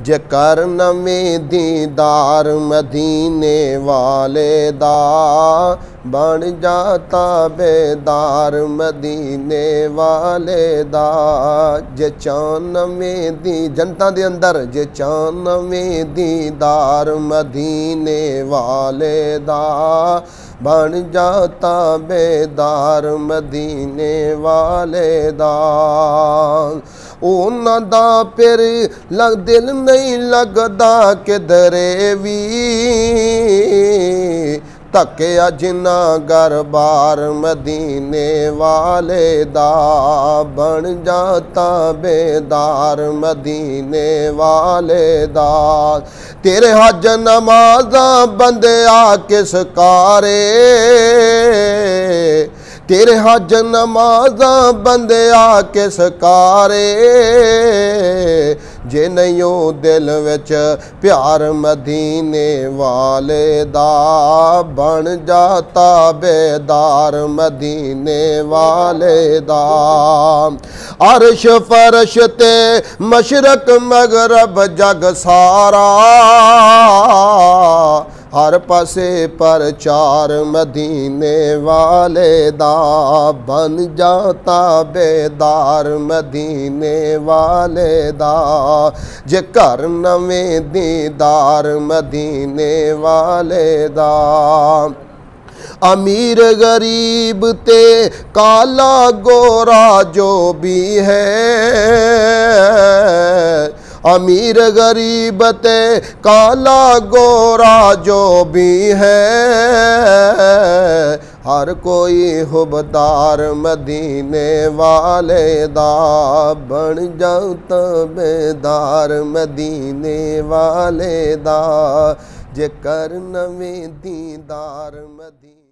जे कर नवें दीदार मदीने वाले दा बन जाता बेदार मदीने वाले दा। जे चान नवें दी जनता दे अंदर जे चान नवें दीदार मदीने वाले दा बन जाता बेदार मदीने वाले दा। उन्हां दा फिर दिल नहीं लगदा किधरे भी धक्या जिन्ना घर बार मदीने वाले दा बन जाता बेदार मदीने वाले दा। तेरे हज नमाज़ा बंदे किस कारे तेरे हज नमाज़ा बंदे किस कारे जे नहीं हो दिल विच प्यार मदीने वाले दा बन जाता बेदार मदीने वाले दा। अर्श फरश ते मशरक मगरब जग सारा हर पासे प्रचार मदीने वाले दा बन जाता बेदार मदीने वाले दा। जे कर नवें दीदार मदीने वाले दा। अमीर गरीब ते काला गोरा जो भी है अमीर गरीब ते काला गोरा जो भी है हर कोई हुबदार मदीने वाले दा बन जाता बेदार मदीने वाले दा। जे कर नवें दीदार मदीने